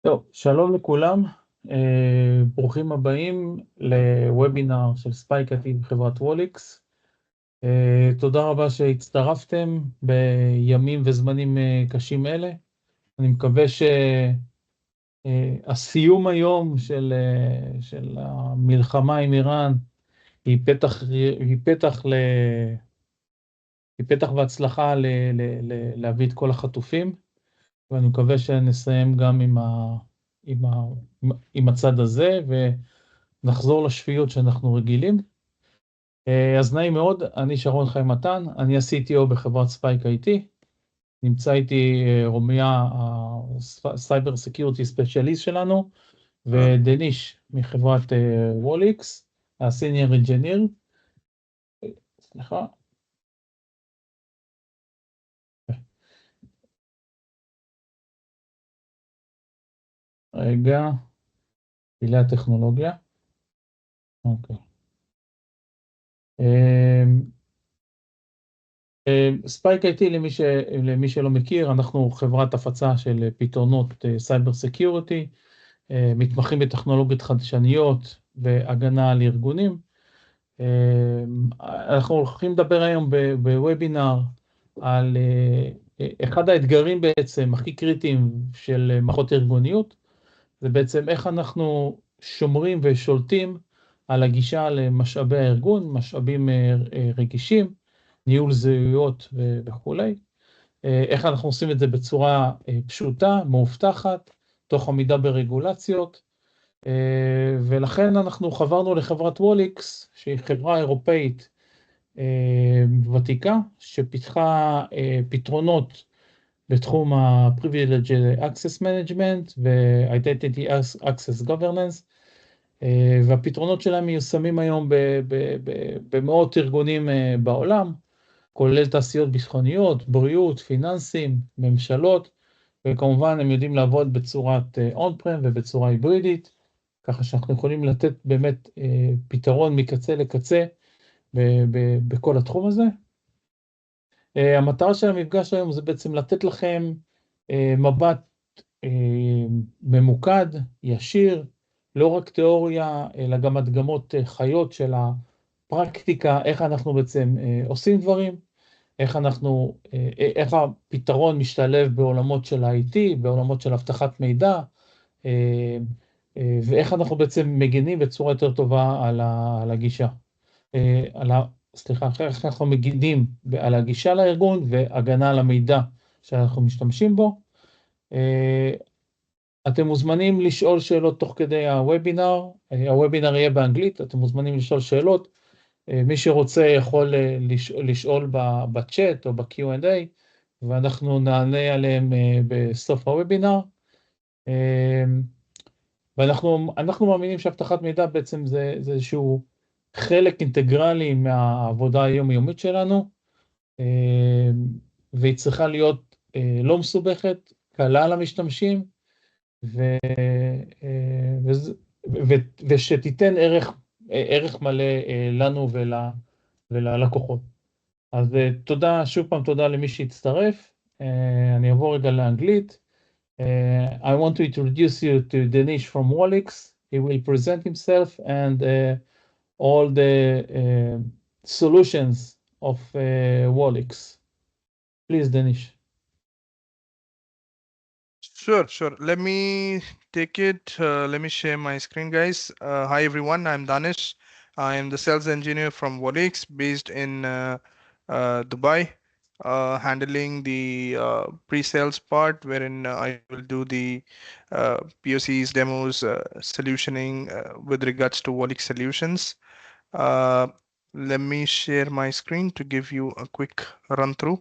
טוב, שלום לכולם, ברוכים הבאים לוובינר של SpikeIT בחברת ווליקס. תודה רבה שהצטרפתם בימים וזמנים קשים אלה. אני מקווה שהסיום היום של המלחמה עם אירן היא פתח והצלחה להביא את כל החטופים. ואני מקווה שנסיים גם עם, ה, עם הצד הזה, ונחזור לשפיות שאנחנו רגילים. אז נעים מאוד, אני שרון חיים מתן, אני ה-CTO בחברת SpikeIT, נמצא איתי רומיה, הסייבר סקיוריטי ספציאליסט שלנו, ודניש מחברת ווליקס, הסיניור אינג'יניר. סליחה. רגע, פעילי הטכנולוגיה. אוקיי. SpikeIT, למי שלא מכיר, אנחנו חברת הפצה של פתרונות סייבר סקיוריטי, מתמחים בטכנולוגיות חדשניות והגנה על ארגונים. אנחנו הולכים לדבר היום בוובינר על אחד האתגרים בעצם הכי קריטיים של מערכות ארגוניות, זה בעצם איך אנחנו שומרים ושולטים על הגישה למשאבי הארגון, משאבים רגישים, ניהול זהויות וכולי. איך אנחנו עושים את זה בצורה פשוטה, מאובטחת, תוך עמידה ברגולציות, ולכן אנחנו חברנו לחברת ווליקס, שהיא חברה אירופאית ותיקה, שפיתחה פתרונות בתחום ה-Privileged Access Management ו-Identity Access Governance, והפתרונות שלהם מיושמים היום במאות ארגונים בעולם, כולל תעשיות ביטחוניות, בריאות, פיננסים, ממשלות, וכמובן הם יודעים לעבוד בצורת on-prem ובצורה היברידית, ככה שאנחנו יכולים לתת באמת פתרון מקצה לקצה בכל התחום הזה. המטרה של המפגש היום זה בעצם לתת לכם מבט ממוקד, ישיר, לא רק תיאוריה, אלא גם הדגמות חיות של הפרקטיקה, איך אנחנו בעצם עושים דברים, איך הפתרון משתלב בעולמות של ה-IT, בעולמות של אבטחת מידע, ואיך אנחנו בעצם מגינים בצורה יותר טובה על הגישה. סליחה, איך אנחנו מגינים על הגישה לארגון והגנה על המידע שאנחנו משתמשים בו. אתם מוזמנים לשאול שאלות תוך כדי הוובינר, הוובינר יהיה באנגלית, אתם מוזמנים לשאול שאלות, מי שרוצה יכול לשאול בצ'אט או ב-Q&A, ואנחנו נענה עליהם בסוף הוובינר. ואנחנו מאמינים שהבטחת מידע בעצם זה איזשהו חלק אינטגרלי מהעבודה היומיומית שלנו, והיא צריכה להיות לא מסובכת, קלה למשתמשים, ושתיתן ערך מלא לנו וללקוחות. אז תודה, שוב פעם תודה למי שהצטרף. אני אעבור רגע לאנגלית. I want to introduce you to Danish from WALLIX. He will present himself and all the solutions of WALLIX. Please, Danish. Sure. Let me take it. Let me share my screen, guys. Hi, everyone. I'm Danish. I am the sales engineer from WALLIX based in Dubai, handling the pre-sales part, wherein I will do the POCs, demos, solutioning with regards to WALLIX solutions. Let me share my screen to give you a quick run through.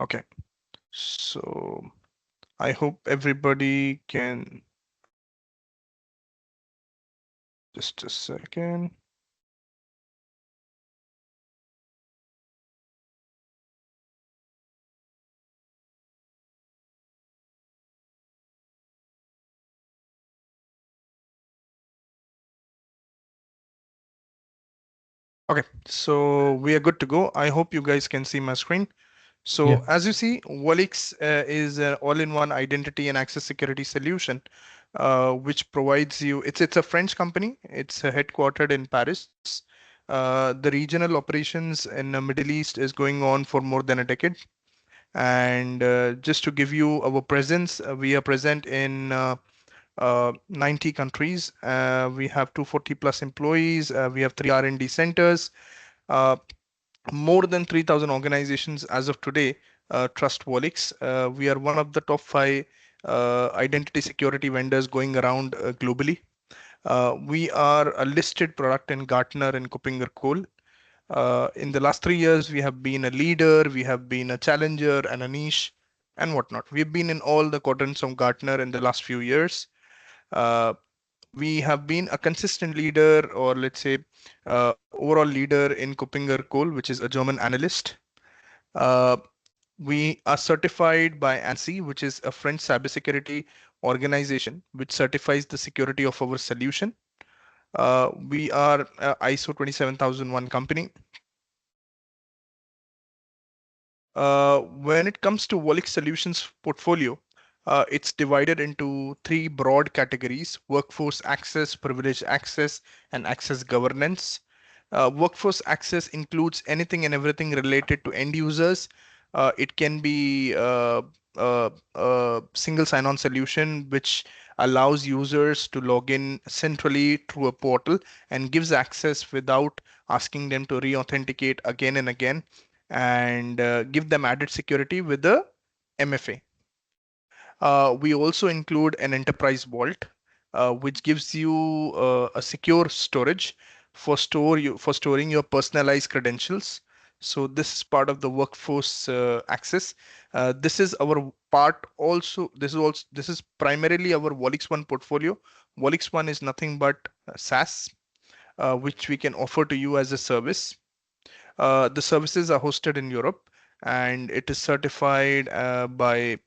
Okay, so I hope everybody can, just a second. Okay, so we are good to go. I hope you guys can see my screen. So Yeah. as you see, व-PAM is an all-in-one identity and access security solution, which provides you. It's a French company. It's headquartered in Paris. The regional operations in the Middle East is going on for more than a decade. And just to give you our presence, we are present in 90 countries. We have 240 plus employees. We have 3 R&D centers. Uh, More than 3,000 organizations as of today trust व-PAM. We are one of the top 5 identity security vendors going around globally. We are a listed product in Gartner and KuppingerCole. In the last 3 years, we have been a leader, we have been a challenger and a niche and whatnot. We've been in all the quadrants of Gartner in the last few years. We have been a consistent leader, or let's say overall leader in KuppingerCole, which is a German analyst. We are certified by ANSI, which is a French cybersecurity organization, which certifies the security of our solution. We are ISO 27001 company. When it comes to व-PAM solutions portfolio, it's divided into 3 broad categories: workforce access, privileged access, and access governance. Workforce access includes anything and everything related to end users. It can be a single sign-on solution which allows users to log in centrally through a portal and gives access without asking them to re-authenticate again and again, and give them added security with the MFA. We also include an enterprise vault, which gives you a secure storage for storing your personalized credentials. So this is part of the workforce access. This is our part also. This is primarily our व-PAM portfolio. व-PAM is nothing but SaaS, which we can offer to you as a service. The services are hosted in Europe, and it is certified by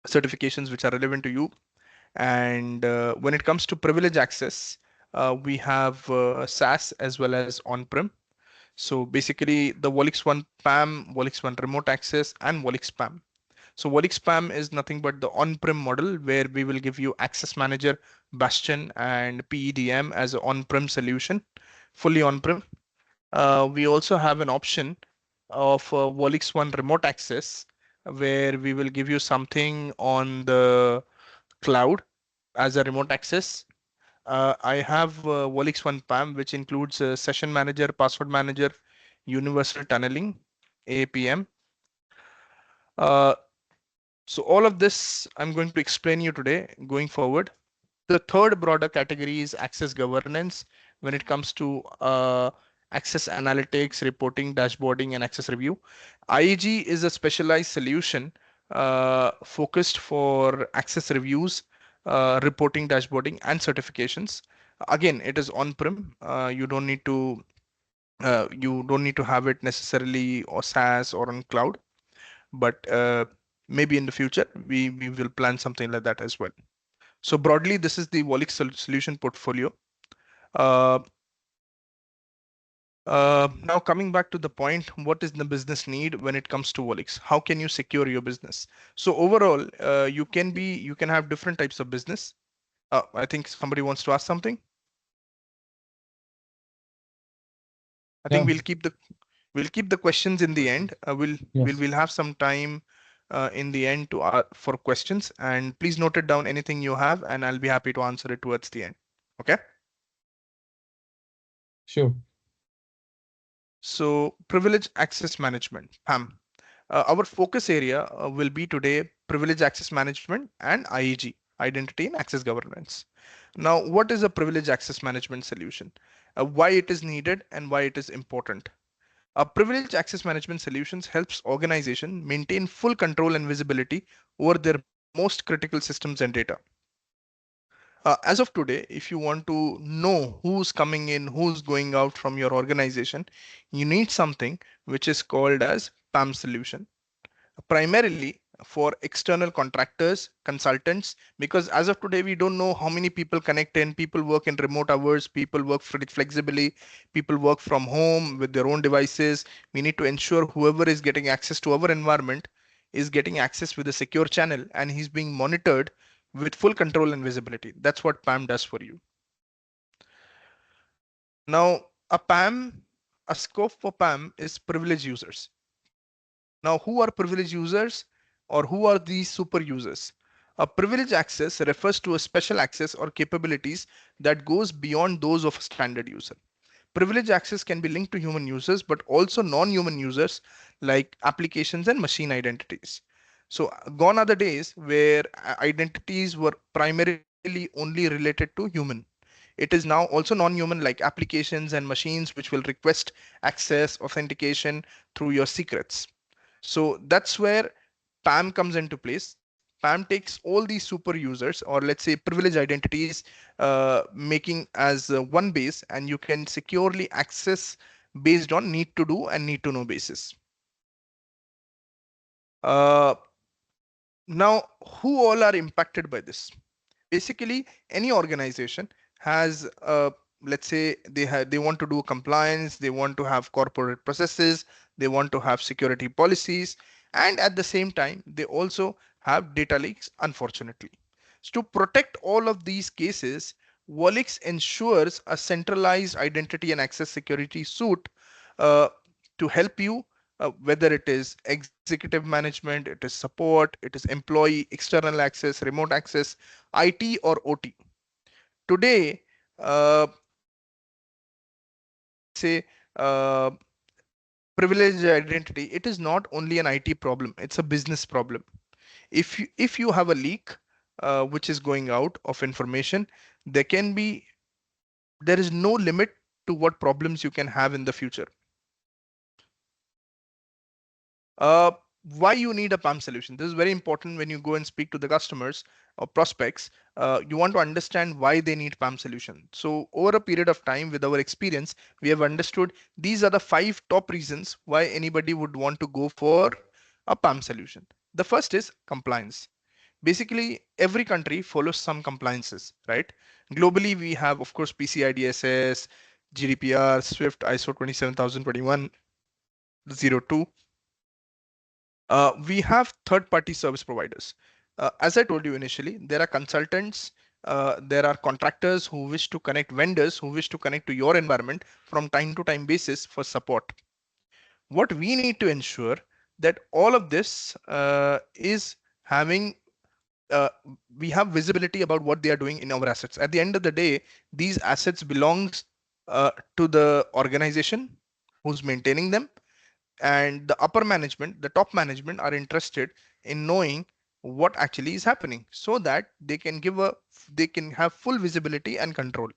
certifications which are relevant to you. And when it comes to privilege access, we have SaaS as well as on-prem. So basically the व-PAM, व-PAM remote access, and व-PAM. So व-PAM is nothing but the on-prem model, where we will give you Access Manager, Bastion, and PEDM as an on-prem solution, fully on-prem. We also have an option of व-PAM remote access, where we will give you something on the cloud as a remote access. I have व-PAM PAM, which includes session manager, password manager, universal tunneling, APM. So all of this I'm going to explain you today going forward. The third broader category is access governance when it comes to access analytics, reporting, dashboarding, and access review. IEG is a specialized solution focused for access reviews, reporting, dashboarding, and certifications. Again, it is on-prem. You don't need to have it necessarily or SaaS or on cloud, but maybe in the future we will plan something like that as well. So broadly, this is the व-PAM solution portfolio. Now coming back to the point, what is the business need when it comes to व-PAM? How can you secure your business? So overall, you can have different types of business. I think somebody wants to ask something. I think we'll keep the questions in the end. We'll have some time in the end to for questions, and please note it down anything you have, and I'll be happy to answer it towards the end. Okay. Sure. So privilege access management, PAM. Our focus area will be today privilege access management and IAG, identity and access governance. Now, what is a privilege access management solution? Why it is needed and why it is important? Privilege access management solutions helps organization maintain full control and visibility over their most critical systems and data. As of today, if you want to know who's coming in, who's going out from your organization, you need something which is called as PAM solution. Primarily, for external contractors, consultants, because as of today, we don't know how many people connect in. People work in remote hours, people work flexibly, people work from home with their own devices. We need to ensure whoever is getting access to our environment is getting access with a secure channel and he's being monitored with full control and visibility. That's what PAM does for you. Now, a scope for PAM is privileged users. Now, who are privileged users or who are these super users? A privileged access refers to a special access or capabilities that goes beyond those of a standard user. Privileged access can be linked to human users, but also non-human users like applications and machine identities. So gone are the days where identities were primarily only related to human. It is now also non-human like applications and machines which will request access, authentication through your secrets. So that's where PAM comes into place. PAM takes all these super users or let's say privileged identities, making as one base, and you can securely access based on need to do and need to know basis. Now, who all are impacted by this? Basically, any organization has, let's say they want to do compliance, they want to have corporate processes, they want to have security policies, and at the same time, they also have data leaks, unfortunately. So to protect all of these cases, व-PAM ensures a centralized identity and access security suite to help you, whether it is executive management, it is support, it is employee, external access, remote access, IT or OT. Today, say privileged identity, it is not only an IT problem, it's a business problem. If you have a leak which is going out of information, there is no limit to what problems you can have in the future. Why you need a PAM solution? This is very important when you go and speak to the customers or prospects. You want to understand why they need PAM solution. So over a period of time, with our experience, we have understood these are the 5 top reasons why anybody would want to go for a PAM solution. The first is compliance. Basically, every country follows some compliances, right? Globally, we have, of course, PCI DSS, GDPR, SWIFT, ISO 27021-02. We have third-party service providers. As I told you initially, there are consultants, there are contractors who wish to connect, vendors who wish to connect to your environment from time to time basis for support. What we need to ensure that all of this is having, we have visibility about what they are doing in our assets. At the end of the day, these assets belongs to the organization who's maintaining them, and the upper management, the top management are interested in knowing what actually is happening so that they can have full visibility and control.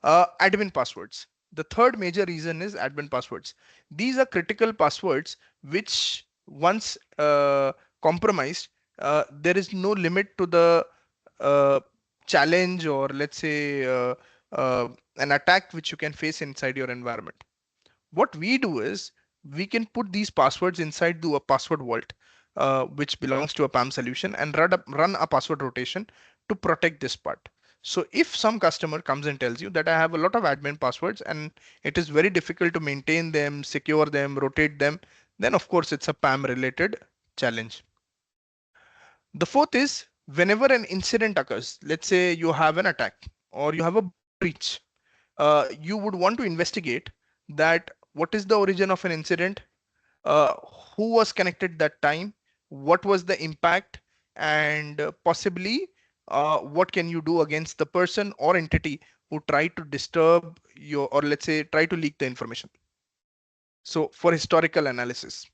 Admin passwords. The third major reason is admin passwords. These are critical passwords which once compromised, there is no limit to the challenge or let's say an attack which you can face inside your environment. What we do is we can put these passwords inside a password vault, which belongs to a PAM solution, and run a password rotation to protect this part. So if some customer comes and tells you that I have a lot of admin passwords and it is very difficult to maintain them, secure them, rotate them, then of course it's a PAM related challenge. The fourth is whenever an incident occurs, let's say you have an attack or you have a breach, you would want to investigate that what is the origin of an incident, who was connected that time, what was the impact, and possibly what can you do against the person or entity who tried to disturb your, or let's say try to leak the information. So for historical analysis.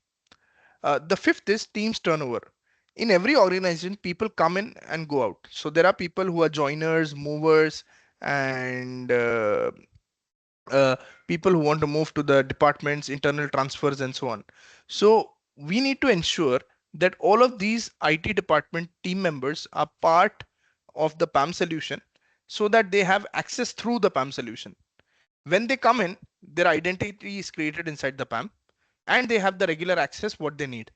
The fifth is teams turnover. In every organization, people come in and go out. So there are people who are joiners, movers, and people who want to move to the departments, internal transfers, and so on. So we need to ensure that all of these IT department team members are part of the PAM solution so that they have access through the PAM solution. When they come in, their identity is created inside the PAM and they have the regular access what they need.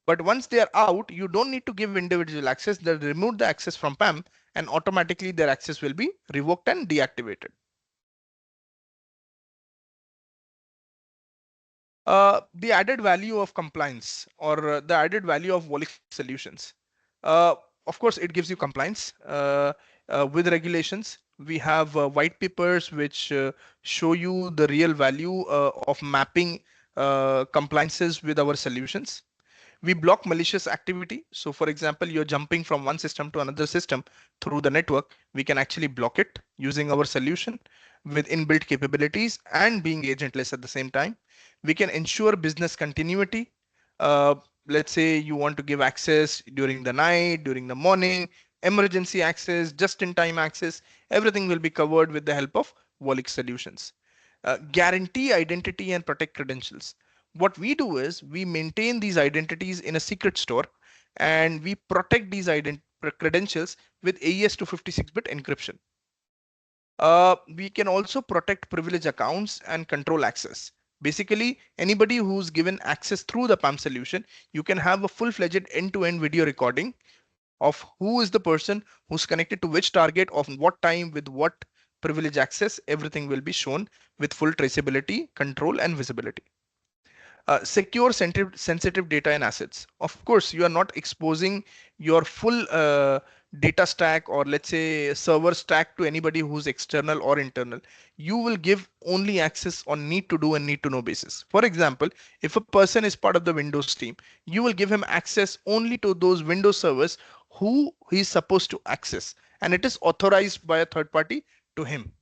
But once they are out, you don't need to give individual access. They'll remove the access from PAM and automatically their access will be revoked and deactivated. The added value of compliance or the added value of WALLIX solutions. Of course, it gives you compliance with regulations. We have white papers which show you the real value of mapping compliances with our solutions. We block malicious activity. So for example, you're jumping from one system to another system through the network. We can actually block it using our solution with inbuilt capabilities and being agentless at the same time. We can ensure business continuity. Let's say you want to give access during the night, during the morning, emergency access, just-in-time access, everything will be covered with the help of WALLIX solutions. Guarantee identity and protect credentials. What we do is we maintain these identities in a secret store and we protect these credentials with AES 256-bit encryption. We can also protect privilege accounts and control access. Basically, anybody who's given access through the PAM solution, you can have a full-fledged end-to-end video recording of who is the person who's connected to which target, of what time, with what privilege access. Everything will be shown with full traceability, control, and visibility. Secure sensitive data and assets. Of course, you are not exposing your full data stack or let's say server stack to anybody who's external or internal. You will give only access on need to do and need to know basis. For example, if a person is part of the Windows team, you will give him access only to those Windows servers who he's supposed to access, and it is authorized by a third party to him.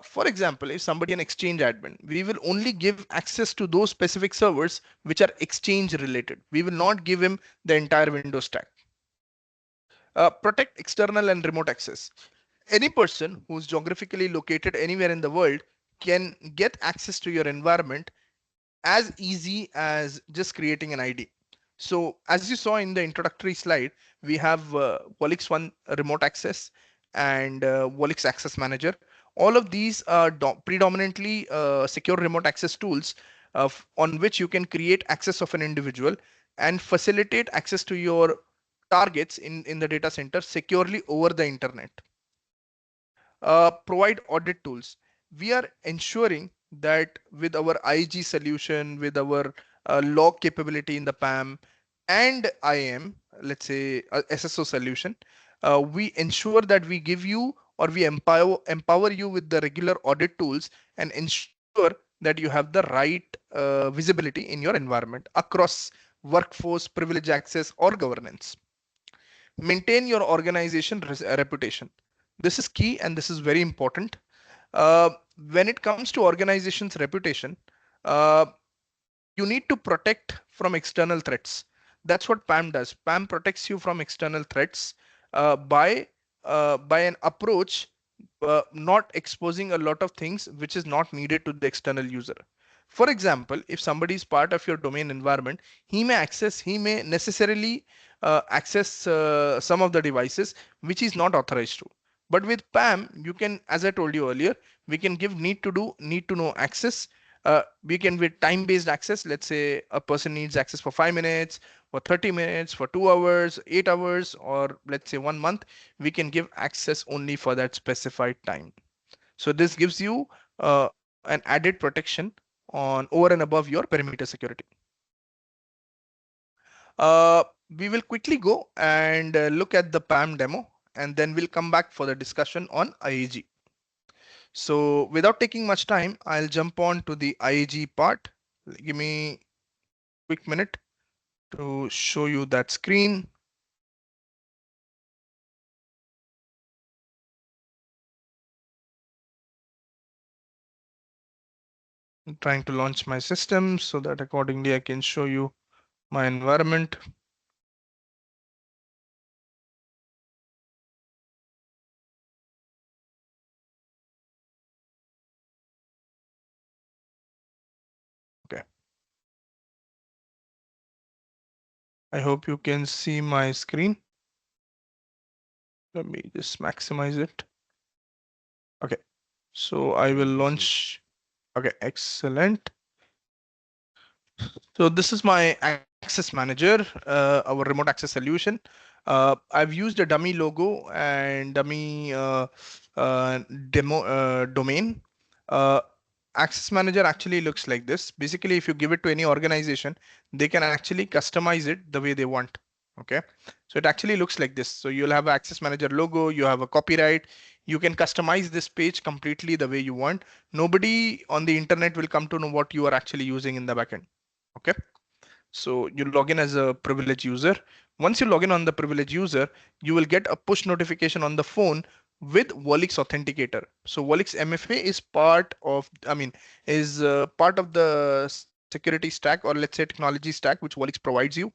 For example, if somebody an exchange admin, we will only give access to those specific servers which are exchange related. We will not give him the entire Windows stack. Protect external and remote access. Any person who's geographically located anywhere in the world can get access to your environment as easy as just creating an ID. So as you saw in the introductory slide, we have WALLIX 1 remote access and WALLIX access manager. All of these are predominantly secure remote access tools on which you can create access of an individual and facilitate access to your targets in the data center securely over the internet. Provide audit tools. We are ensuring that with our IG solution, with our log capability in the PAM and IAM, let's say SSO solution, we ensure that we give you or we empower you with the regular audit tools and ensure that you have the right visibility in your environment across workforce, privilege access, or governance. Maintain your organization reputation. This is key and this is very important. When it comes to organization's reputation, you need to protect from external threats. That's what PAM does. PAM protects you from external threats by an approach not exposing a lot of things which is not needed to the external user. For example, if somebody is part of your domain environment, he may necessarily access some of the devices which is not authorized to. But with PAM, you can, as I told you earlier, we can give need to do, need to know access. We can with time-based access. Let's say a person needs access for 5 minutes, for 30 minutes, for 2 hours, 8 hours, or let's say 1 month. We can give access only for that specified time. So this gives you an added protection on over and above your perimeter security. We will quickly go and look at the PAM demo, and then we'll come back for the discussion on IAG. So without taking much time, I'll jump on to the IAG part. Give me a quick minute to show you that screen. I'm trying to launch my system so that accordingly I can show you my environment. Okay. I hope you can see my screen. Let me just maximize it. Okay, so I will launch. Okay, excellent. So this is my access manager, our remote access solution. I've used a dummy logo and dummy demo domain. Access manager actually looks like this. Basically, if you give it to any organization, they can actually customize it the way they want. Okay, so it actually looks like this. So you'll have an access manager logo, you have a copyright, you can customize this page completely the way you want. Nobody on the internet will come to know what you are actually using in the backend. Okay, so you log in as a privileged user. Once you log in on the privileged user, you will get a push notification on the phone with व-PAM Authenticator. So व-PAM MFA is part of, part of the security stack, or let's say technology stack, which व-PAM provides you.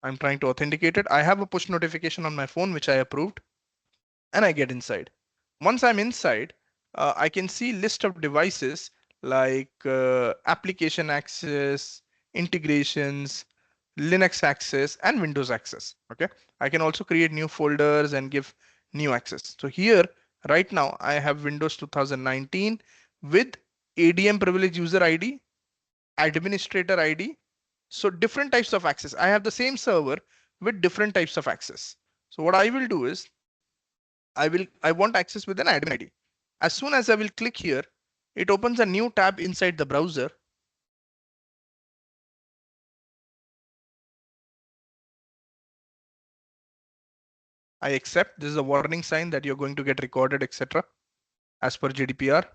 I'm trying to authenticate it. I have a push notification on my phone, which I approved, and I get inside. Once I'm inside, I can see list of devices like application access, integrations, Linux access, and Windows access. Okay, I can also create new folders and give new access. So here, right now, I have Windows 2019 with ADM privileged user ID, administrator ID. So different types of access. I have the same server with different types of access. So what I will do is, I want access with an admin ID. As soon as I will click here, it opens a new tab inside the browser. I accept. This is a warning sign that you're going to get recorded, etc. as per GDPR.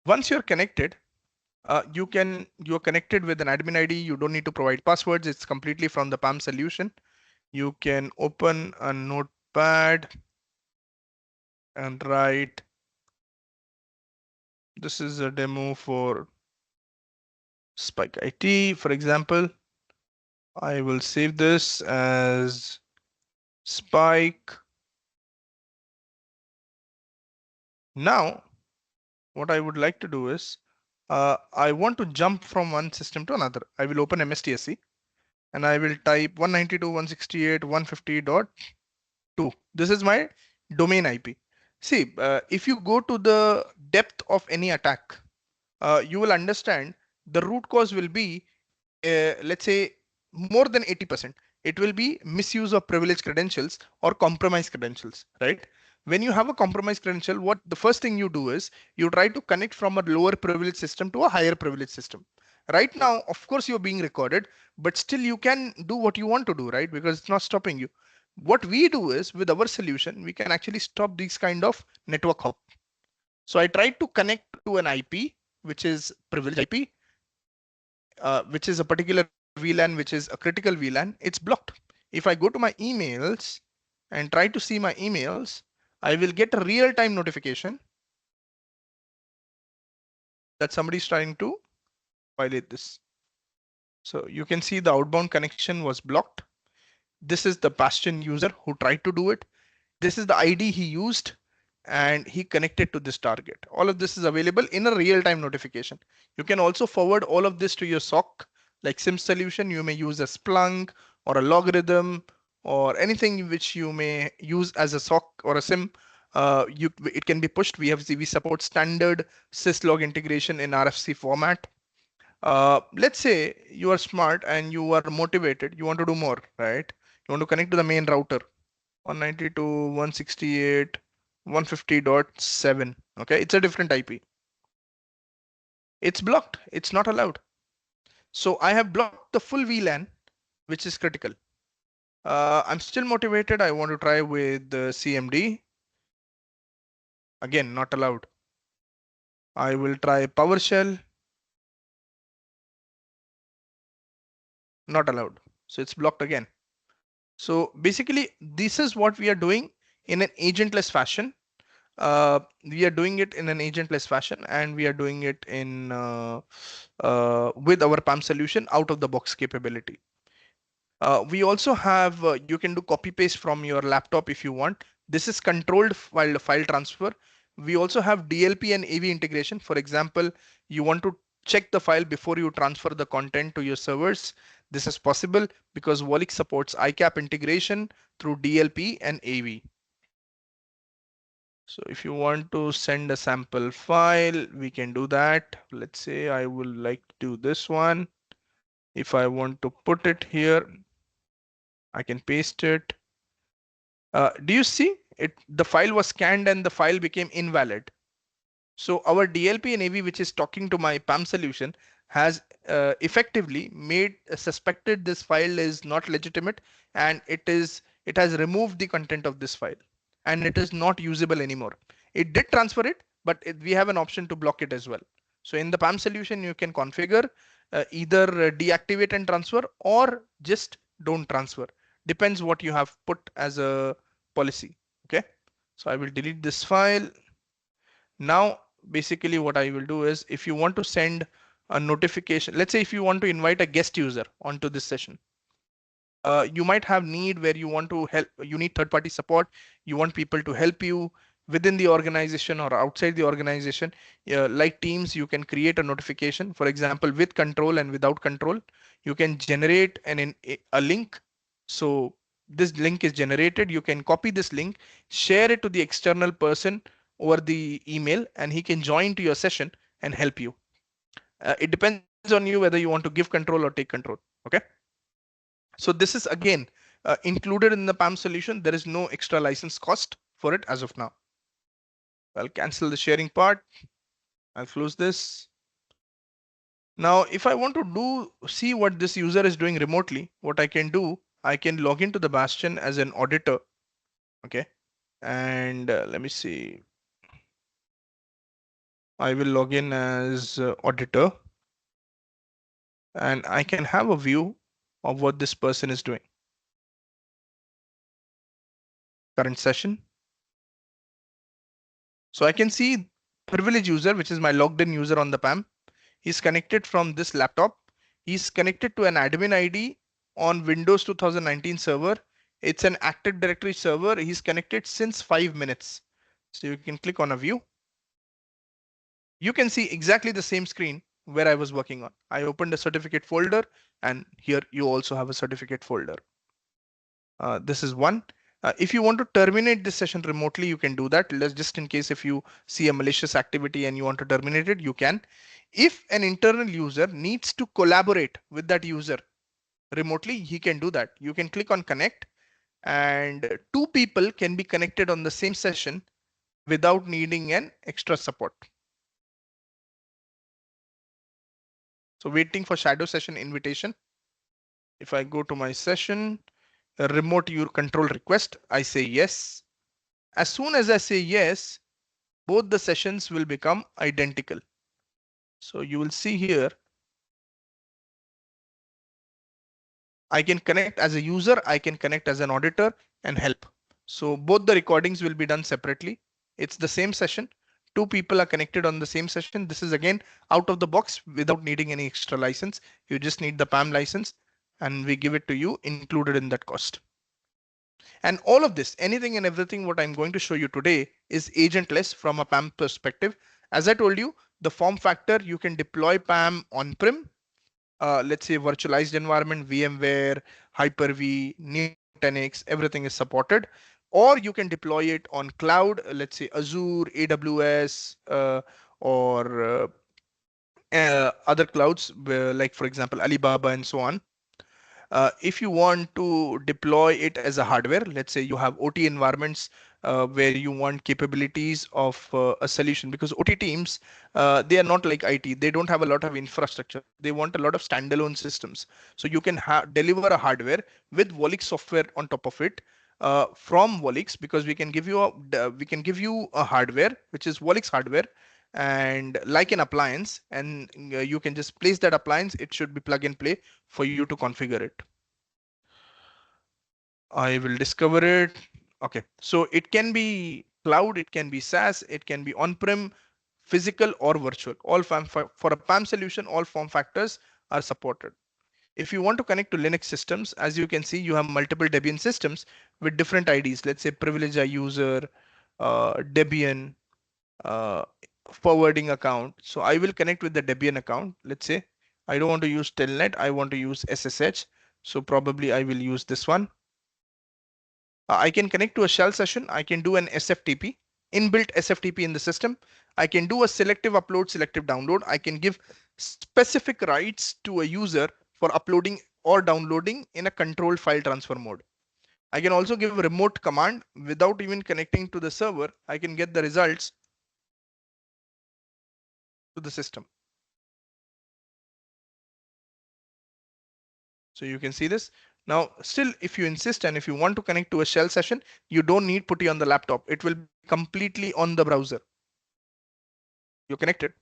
Once you're connected, you're connected with an admin ID. You don't need to provide passwords. It's completely from the व-PAM solution. You can open a notepad and write. This is a demo for SpikeIT, for example. I will save this as Spike. Now, what I would like to do is, I want to jump from one system to another. I will open MSTSC and I will type 192.168.150.2. This is my domain IP. See, if you go to the depth of any attack, you will understand the root cause will be, let's say, more than 80%. It will be misuse of privileged credentials or compromised credentials, right? When you have a compromised credential, what the first thing you do is you try to connect from a lower privilege system to a higher privilege system. Right now, of course, you're being recorded, but still you can do what you want to do, right? Because it's not stopping you. What we do is, with our solution, we can actually stop these kind of network hop. So I tried to connect to an IP, which is privileged IP, which is a particular VLAN, which is a critical VLAN. It's blocked. If I go to my emails and try to see my emails, I will get a real-time notification that somebody's trying to violate this. So you can see the outbound connection was blocked. This is the Bastion user who tried to do it. This is the ID he used, and he connected to this target. All of this is available in a real-time notification. You can also forward all of this to your SOC, like SIM solution. You may use a Splunk or a logarithm or anything which you may use as a SOC or a SIM. It can be pushed. We support standard syslog integration in RFC format. Let's say you are smart and you are motivated. You want to do more, right? You want to connect to the main router, 192.168.150.7. Okay, it's a different IP. It's blocked. It's not allowed. So I have blocked the full VLAN, which is critical. I'm still motivated. I want to try with the CMD. Again, not allowed. I will try PowerShell. Not allowed. So it's blocked again. So basically, this is what we are doing in an agentless fashion. We are doing it in an agentless fashion, and we are doing it in with our व-PAM solution out of the box capability. We also have, you can do copy paste from your laptop if you want. This is controlled file transfer. We also have DLP and AV integration. For example, you want to check the file before you transfer the content to your servers. This is possible because व-PAM supports ICAP integration through DLP and AV. So if you want to send a sample file, we can do that. Let's say I would like to do this one. If I want to put it here, I can paste it. Do you see it? The file was scanned and the file became invalid. So our DLP and AV, which is talking to my PAM solution, has effectively made suspected this file is not legitimate, and it has removed the content of this file, and it is not usable anymore. It did transfer it, but we have an option to block it as well. So in the PAM solution, you can configure either deactivate and transfer, or just don't transfer. Depends what you have put as a policy. Okay, so I will delete this file. Now, basically what I will do is, if you want to send a notification, let's say if you want to invite a guest user onto this session, you might have need where you want to help, you need third-party support, you want people to help you within the organization or outside the organization. Like Teams, you can create a notification, for example, with control and without control. You can generate a link. So this link is generated. You can copy this link, share it to the external person over the email, and he can join to your session and help you. It depends on you whether you want to give control or take control. Okay. So this is again included in the PAM solution. There is no extra license cost for it as of now. I'll cancel the sharing part. I'll close this. Now, if I want to see what this user is doing remotely, what I can do, I can log into the Bastion as an auditor. Okay. And let me see. I will log in as auditor, and I can have a view of what this person is doing. Current session. So I can see privileged user, which is my logged in user on the PAM. He's connected from this laptop. He's connected to an admin ID on Windows 2019 server. It's an Active Directory server. He's connected since 5 minutes. So you can click on a view. You can see exactly the same screen where I was working on. I opened a certificate folder, and here you also have a certificate folder. This is one. If you want to terminate this session remotely, you can do that. Let's just in case if you see a malicious activity and you want to terminate it, you can. If an internal user needs to collaborate with that user remotely, he can do that. You can click on connect, and two people can be connected on the same session without needing an extra support. So waiting for shadow session invitation. If I go to my session, remote your control request, I say yes. As soon as I say yes, both the sessions will become identical. So you will see here, I can connect as a user, I can connect as an auditor and help. So both the recordings will be done separately. It's the same session. Two people are connected on the same session. This is again out of the box without needing any extra license. You just need the PAM license, and we give it to you included in that cost. And all of this, anything and everything what I'm going to show you today is agentless from a PAM perspective. As I told you, the form factor, you can deploy PAM on-prem, let's say virtualized environment, VMware, Hyper-V, Nutanix, everything is supported. Or you can deploy it on cloud, let's say Azure, AWS, or other clouds, like for example, Alibaba and so on. If you want to deploy it as a hardware, let's say you have OT environments where you want capabilities of a solution, because OT teams, they are not like IT. They don't have a lot of infrastructure. They want a lot of standalone systems. So you can deliver a hardware with WALLIX software on top of it from WALLIX, because we can give you a hardware which is WALLIX hardware, and like an appliance, and you can just place that appliance. It should be plug and play for you to configure it. I will discover it. Okay, so it can be cloud, it can be SaaS, it can be on-prem, physical or virtual. All for a PAM solution, all form factors are supported. If you want to connect to Linux systems, as you can see, you have multiple Debian systems with different IDs. Let's say privilege user, Debian, forwarding account. So I will connect with the Debian account. Let's say I don't want to use Telnet, I want to use SSH. So probably I will use this one. I can connect to a shell session. I can do an SFTP. inbuilt SFTP in the system. I can do a selective upload, selective download. I can give specific rights to a user for uploading or downloading in a controlled file transfer mode. I can also give a remote command without even connecting to the server. I can get the results to the system. So you can see this. Now, still, if you insist and if you want to connect to a shell session, you don't need putty on the laptop. It will be completely on the browser. You're connected.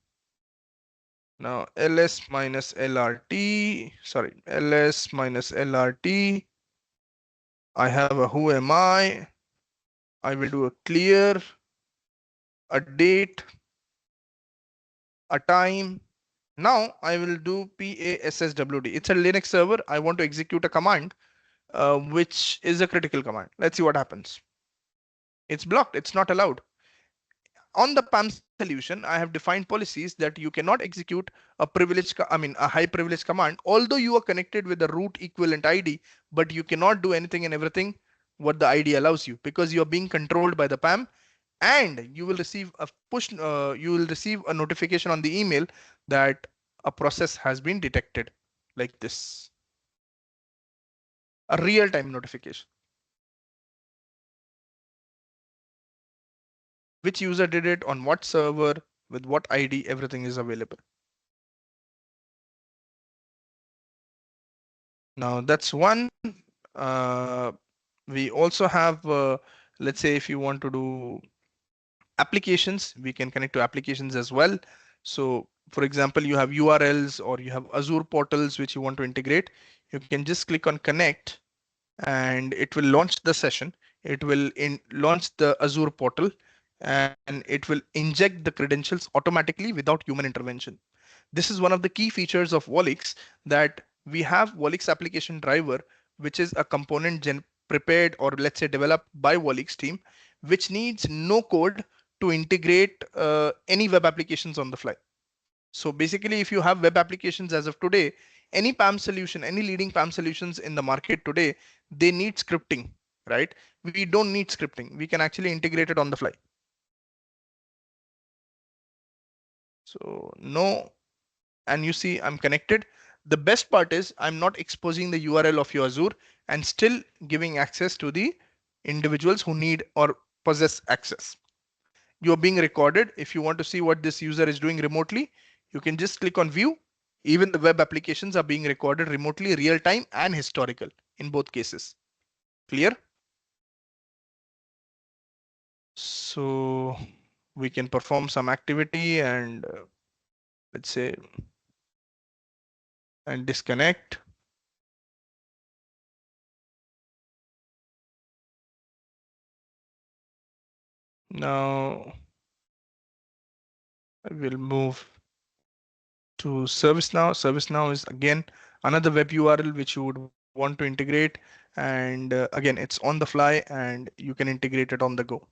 Now, ls minus lrt, sorry, ls minus lrt. I have a who am I will do a clear, a date, a time. Now I will do passwd. It's a Linux server. I want to execute a command, which is a critical command. Let's see what happens. It's blocked. It's not allowed. On the PAM solution, I have defined policies that you cannot execute a high privilege command, although you are connected with the root equivalent ID, but you cannot do anything and everything what the ID allows you, because you are being controlled by the PAM, and you will receive a push, you will receive a notification on the email that a process has been detected, like this. A real-time notification. Which user did it, on what server, with what ID, everything is available. Now that's one. We also have, let's say if you want to do applications, we can connect to applications as well. So for example, you have URLs or you have Azure portals which you want to integrate. You can just click on connect and it will launch the session. It will launch the Azure portal and it will inject the credentials automatically without human intervention. This is one of the key features of व-PAM, that we have व-PAM application driver, which is a component prepared or let's say developed by व-PAM team, which needs no code to integrate any web applications on the fly. So basically, if you have web applications as of today, any PAM solution, any leading PAM solutions in the market today, they need scripting, right? We don't need scripting. We can actually integrate it on the fly. So no, and you see I'm connected. The best part is I'm not exposing the URL of your Azure and still giving access to the individuals who need or possess access. You're being recorded. If you want to see what this user is doing remotely, you can just click on view. Even the web applications are being recorded remotely, real time and historical in both cases. Clear? So we can perform some activity and let's say, and disconnect. Now I will move to ServiceNow. ServiceNow is again another web URL which you would want to integrate. And again, it's on the fly and you can integrate it on the go.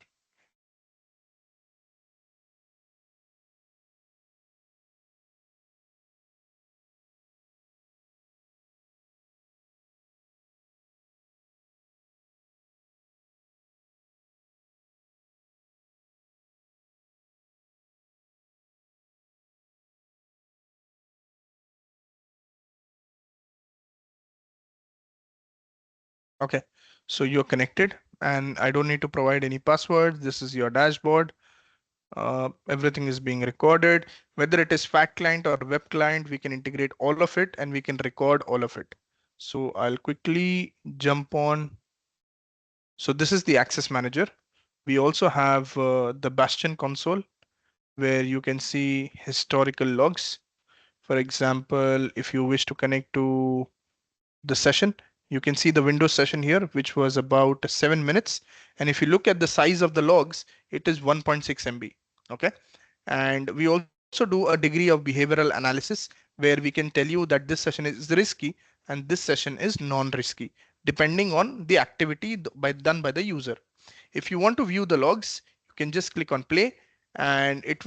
Okay, so you're connected and I don't need to provide any passwords. This is your dashboard. Everything is being recorded. Whether it is fat client or web client, we can integrate all of it and we can record all of it. So I'll quickly jump on. So this is the access manager. We also have the Bastion console where you can see historical logs. For example, if you wish to connect to the session, you can see the Windows session here, which was about 7 minutes. And if you look at the size of the logs, it is 1.6 MB. Okay. And we also do a degree of behavioral analysis where we can tell you that this session is risky and this session is non-risky, depending on the activity done by the user. If you want to view the logs, you can just click on play and it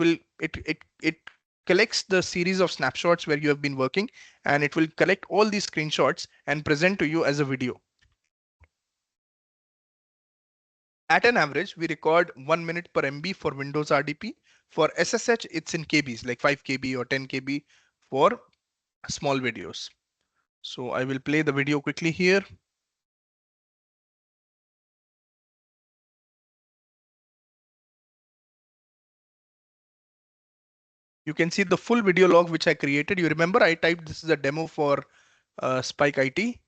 collects the series of snapshots where you have been working, and it will collect all these screenshots and present to you as a video. At an average, we record 1 minute per MB for Windows RDP. For SSH, it's in KBs, like 5 KB or 10 KB for small videos. So I will play the video quickly here. You can see the full video log which I created. You remember I typed this is a demo for SpikeIT.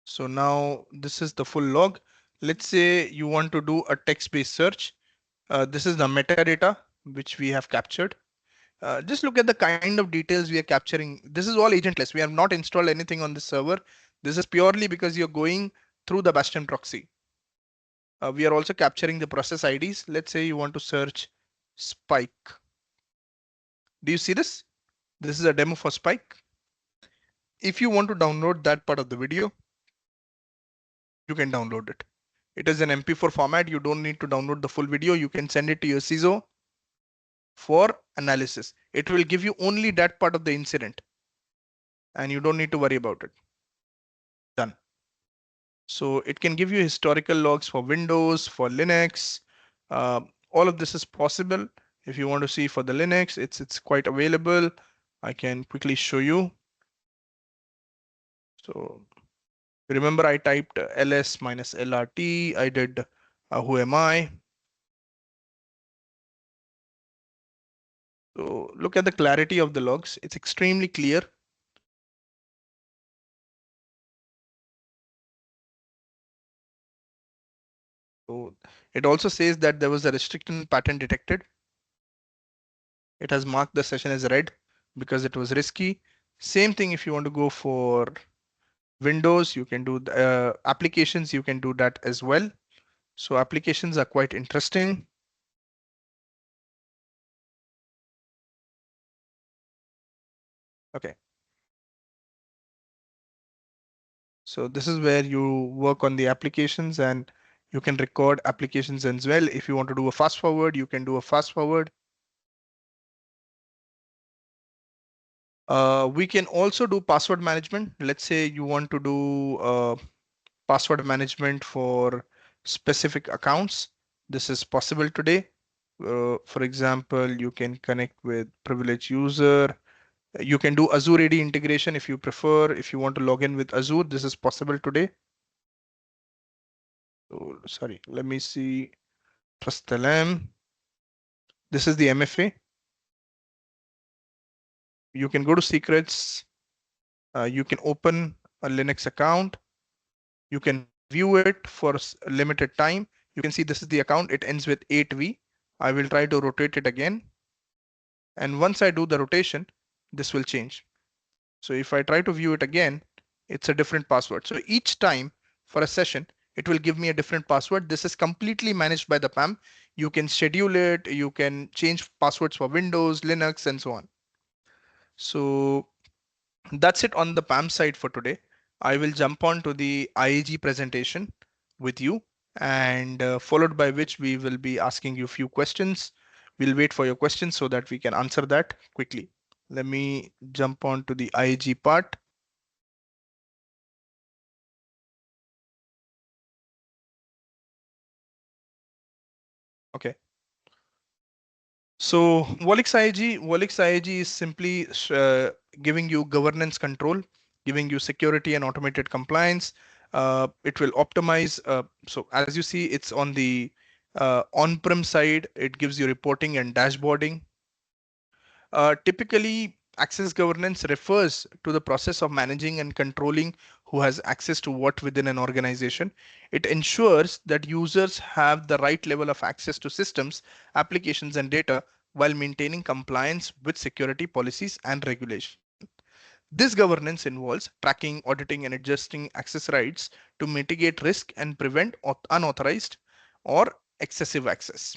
So now this is the full log. Let's say you want to do a text-based search. This is the metadata which we have captured. Just look at the kind of details we are capturing. This is all agentless. We have not installed anything on the server. This is purely because you're going through the Bastion proxy. We are also capturing the process IDs. Let's say you want to search Spike. Do you see this? This is a demo for Spike. If you want to download that part of the video, you can download it. It is an MP4 format. You don't need to download the full video. You can send it to your CISO for analysis. It will give you only that part of the incident and you don't need to worry about it. Done. So it can give you historical logs for Windows, for Linux. All of this is possible. If you want to see for the Linux, it's quite available. I can quickly show you. So remember I typed ls minus lrt. I did who am I? So look at the clarity of the logs. It's extremely clear. So it also says that there was a restriction pattern detected. It has marked the session as red because it was risky. Same thing if you want to go for Windows, you can do applications, you can do that as well. So applications are quite interesting. Okay. So this is where you work on the applications and you can record applications as well. If you want to do a fast forward, you can do a fast forward. We can also do password management. Let's say you want to do password management for specific accounts. This is possible today. For example, you can connect with privileged user. You can do Azure AD integration if you prefer. If you want to log in with Azure, this is possible today. Oh, sorry, let me see. Trust LM. This is the MFA. You can go to secrets. You can open a Linux account. You can view it for a limited time. You can see this is the account. It ends with 8V. I will try to rotate it again. And once I do the rotation, this will change. So if I try to view it again, it's a different password. So each time for a session, it will give me a different password. This is completely managed by the PAM. You can schedule it. You can change passwords for Windows, Linux, and so on. So that's it on the PAM side for today. I will jump on to the IAG presentation with you and followed by which we will be asking you a few questions. We'll wait for your questions so that we can answer that quickly. Let me jump on to the IAG part. Okay. So व-PAM IAG is simply giving you governance control, giving you security and automated compliance. It will optimize. So as you see, it's on the on-prem side. It gives you reporting and dashboarding. Typically, access governance refers to the process of managing and controlling who has access to what within an organization. It ensures that users have the right level of access to systems, applications, and data while maintaining compliance with security policies and regulation. This governance involves tracking, auditing, and adjusting access rights to mitigate risk and prevent unauthorized or excessive access.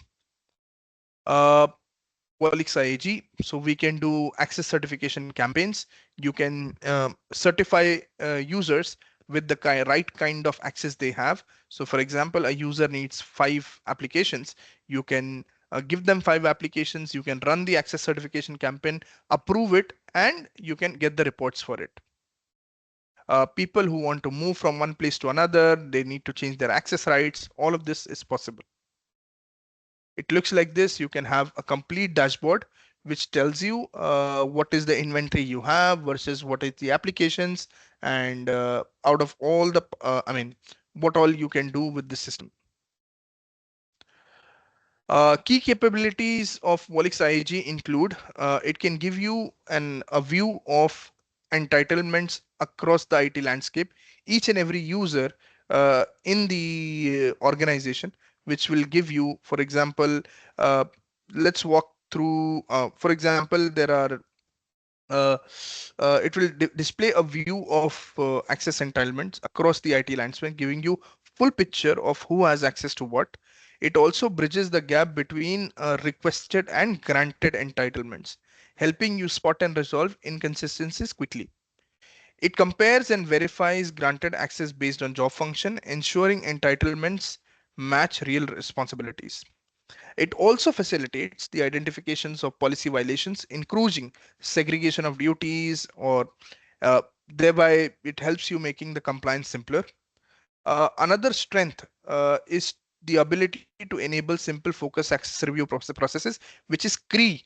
WALLIX IAG. So we can do access certification campaigns. You can certify users with the right kind of access they have. So for example, a user needs 5 applications. You can give them 5 applications. You can run the access certification campaign, approve it, and you can get the reports for it. People who want to move from one place to another, they need to change their access rights. All of this is possible. It looks like this. You can have a complete dashboard which tells you what is the inventory you have versus what is the applications, and out of all the, what all you can do with the system. Key capabilities of WALLIX IAG include, it can give you a view of entitlements across the IT landscape, each and every user in the organization, which will give you, for example, let's walk through, for example, there are it will display a view of access entitlements across the IT landscape, giving you full picture of who has access to what. It also bridges the gap between requested and granted entitlements, helping you spot and resolve inconsistencies quickly. It compares and verifies granted access based on job function, ensuring entitlements match real responsibilities. It also facilitates the identifications of policy violations, including segregation of duties, or thereby it helps you making the compliance simpler. Another strength is the ability to enable simple focus access review processes, which is key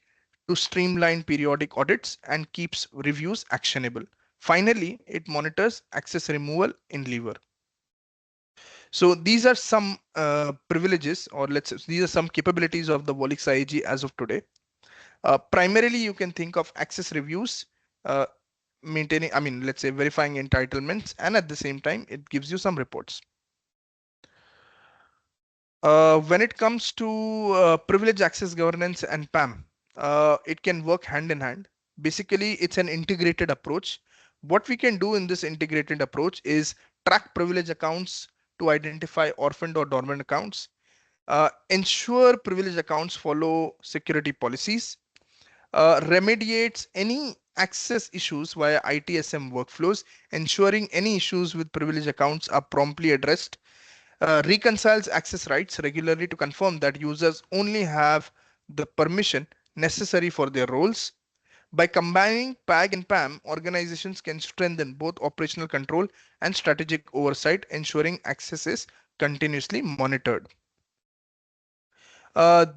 to streamline periodic audits and keeps reviews actionable. Finally, it monitors access removal in lever. So these are some privileges, or these are some capabilities of the WALLIX IAG as of today. Primarily, you can think of access reviews, maintaining, let's say verifying entitlements, and at the same time, it gives you some reports. When it comes to privilege access governance and PAM, it can work hand in hand. Basically, it's an integrated approach. What we can do in this integrated approach is track privilege accounts to identify orphaned or dormant accounts, ensure privilege accounts follow security policies, remediates any access issues via ITSM workflows, ensuring any issues with privilege accounts are promptly addressed, reconciles access rights regularly to confirm that users only have the permission necessary for their roles. By combining PAG and PAM, organizations can strengthen both operational control and strategic oversight, ensuring access is continuously monitored.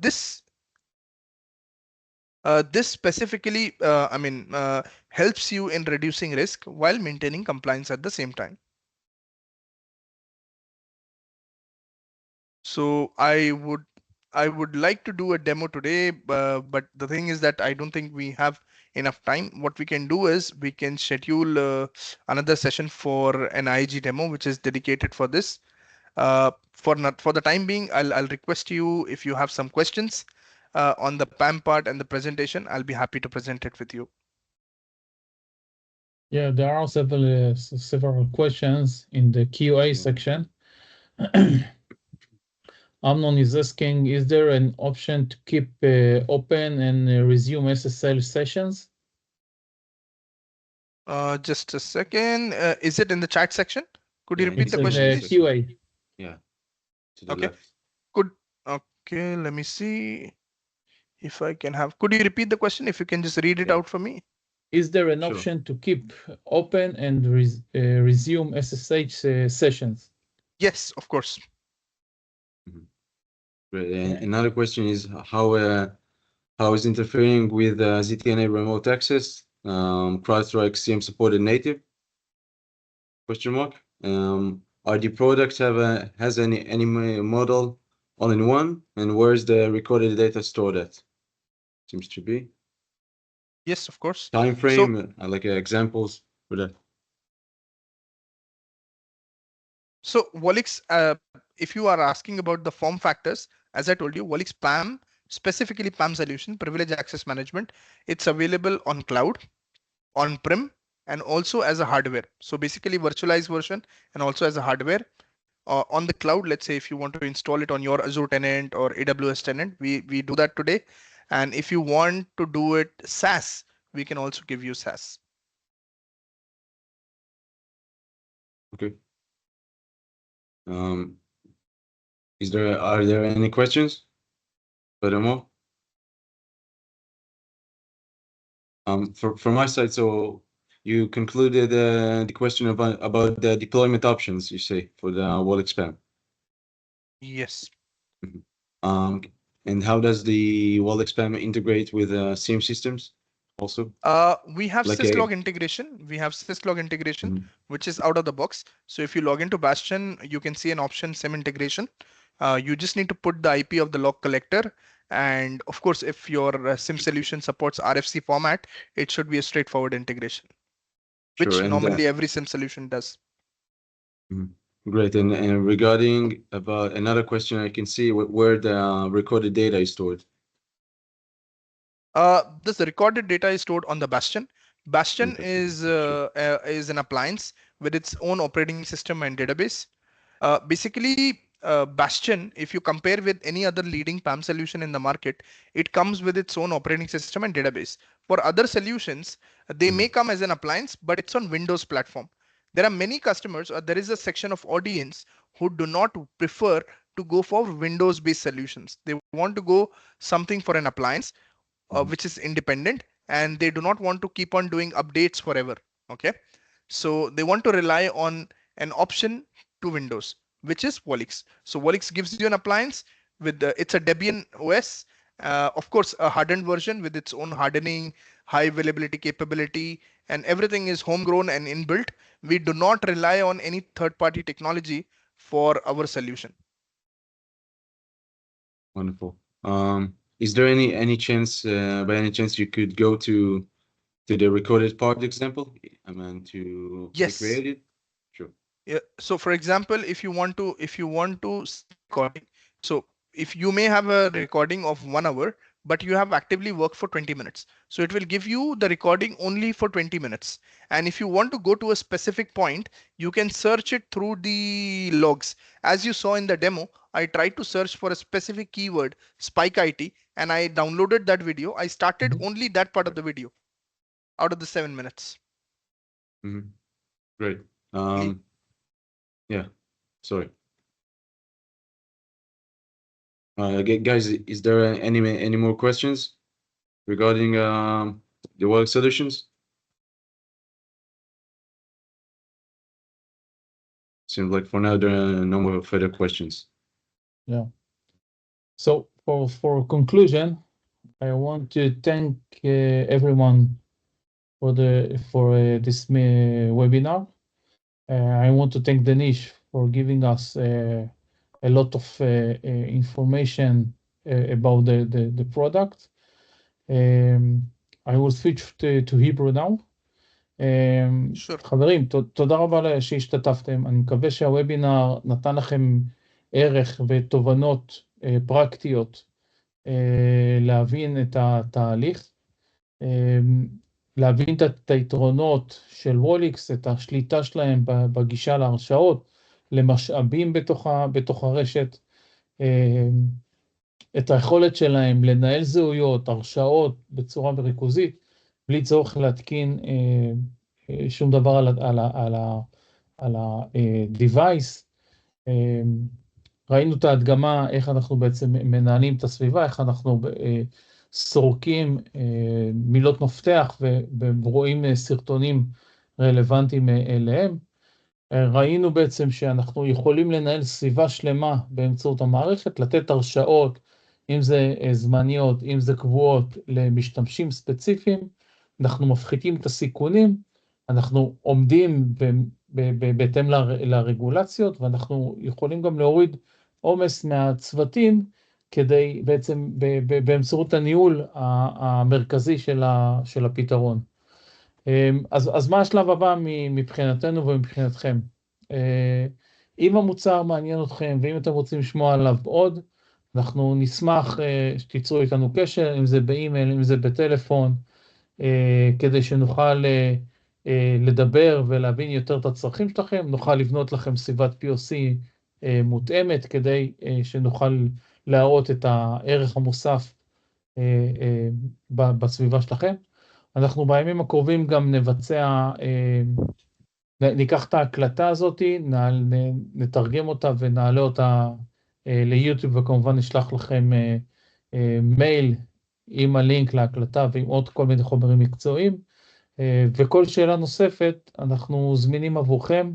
This specifically, helps you in reducing risk while maintaining compliance at the same time. So I would like to do a demo today, but the thing is that I don't think we have enough time. What we can do is we can schedule another session for an IAG demo, which is dedicated for this. For the time being, I'll request you, if you have some questions on the PAM part and the presentation, I'll be happy to present it with you. Yeah, there are several questions in the QA section. Amnon is asking, is there an option to keep open and resume SSL sessions? Just a second. Is it in the chat section? Could you repeat the question, please? QA. Yeah. To the okay. left. Okay, let me see if I can have. Could you repeat the question? If you can just read it out for me. Is there an option to keep open and resume SSH sessions? Yes, of course. Another question is how is interfering with ZTNA remote access? CrowdStrike CM supported native? Question mark. RD products has any model all-in-one, and where is the recorded data stored at? Seems to be. Yes, of course. Time frame, like examples for that. So WALLIX, if you are asking about the form factors, as I told you, WALLIX PAM, specifically PAM solution, privilege access management, it's available on cloud, on-prem, and also as a hardware. So basically virtualized version and also as a hardware. On the cloud, let's say if you want to install it on your Azure tenant or AWS tenant, we do that today. And if you want to do it SaaS, we can also give you SaaS. Okay. Are there any questions? Furthermore, from my side, so you concluded the question about the deployment options, you say, for the WALLIX PAM. Yes. And how does the WALLIX PAM integrate with SIEM systems also? We have Like syslog integration. We have syslog integration, which is out of the box. So if you log into Bastion, you can see an option SIEM integration. You just need to put the IP of the log collector. And of course, if your SIEM solution supports RFC format, it should be a straightforward integration, which Sure, and, normally every SIEM solution does. Great. And regarding about another question, I can see where the recorded data is stored. This recorded data is stored on the Bastion. Bastion is an appliance with its own operating system and database. Basically, Bastion, if you compare with any other leading PAM solution in the market, it comes with its own operating system and database. For other solutions, they may come as an appliance, but it's on Windows platform. There are many customers, or there is a section of audience who do not prefer to go for Windows-based solutions. They want to go something for an appliance, which is independent, and they do not want to keep on doing updates forever. Okay, so they want to rely on an option to Windows, which is WALLIX. So WALLIX gives you an appliance with it's a Debian OS, of course, a hardened version with its own hardening, high availability capability, and everything is homegrown and inbuilt. We do not rely on any third-party technology for our solution. Wonderful. Is there any chance, by any chance, you could go to the recorded part example? I mean, to recreate it? Sure. Yeah. So for example, if you want to recording, so if you may have a recording of 1 hour, but you have actively worked for 20 minutes. So it will give you the recording only for 20 minutes. And if you want to go to a specific point, you can search it through the logs. As you saw in the demo, I tried to search for a specific keyword, SpikeIT, and I downloaded that video. I started only that part of the video out of the 7 minutes. Great. Yeah, sorry. Guys, is there any more questions regarding the WALLIX solutions? Seems like for now there are no more further questions. Yeah. So for conclusion, I want to thank everyone for this webinar. I want to thank Danish for giving us a lot of information about the product. I will switch to Hebrew now. חברים, תודה רבה שהשתתפתם. אני מקווה שהוובינר נתן לכם ערך ותובנות פרקטיות להבין את התהליך, להבין את היתרונות של ווליקס, את השליטה שלהם בגישה להרשאות, למשאבים בתוך הרשת, את היכולת שלהם לנהל זהויות, הרשאות בצורה ריכוזית, בלי צורך להתקין שום דבר על ה-device. ראינו את ההדגמה, איך אנחנו בעצם מנהלים את הסביבה, איך אנחנו סורקים מילות מפתח ורואים סרטונים רלוונטיים אליהם. ראינו בעצם שאנחנו יכולים לנהל סביבה שלמה באמצעות המערכת, לתת הרשאות, אם זה זמניות, אם זה קבועות, למשתמשים ספציפיים. אנחנו מפחיתים את הסיכונים, אנחנו עומדים בהתאם לרגולציות, ואנחנו יכולים גם להוריד עומס מהצוותים, כדי בעצם באמצעות הניהול המרכזי של הפתרון. אז מה השלב הבא מבחינתנו ומבחינתכם? אם המוצר מעניין אתכם, ואם אתם רוצים לשמוע עליו עוד, אנחנו נשמח שתיצרו איתנו קשר, אם זה באימייל, אם זה בטלפון, כדי שנוכל לדבר ולהבין יותר את הצרכים שלכם, נוכל לבנות לכם סביבת POC מותאמת, כדי שנוכל להראות את הערך המוסף בסביבה שלכם. אנחנו בימים הקרובים גם ניקח את ההקלטה הזאת, נתרגם אותה ונעלה אותה ליוטיוב, וכמובן נשלח לכם מייל עם הלינק להקלטה ועם עוד כל מיני חומרים מקצועיים, וכל שאלה נוספת אנחנו זמינים עבורכם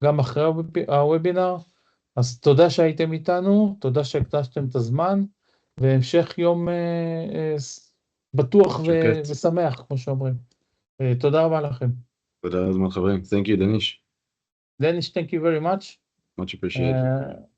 גם אחרי הוובינר. אז תודה שהייתם איתנו, תודה שהקדשתם את הזמן, והמשך יום בטוח ושמח, כמו שאומרים. תודה רבה לכם. תודה על הזמן חברים. Thank you, Danish. Danish, thank you very much. Much appreciated.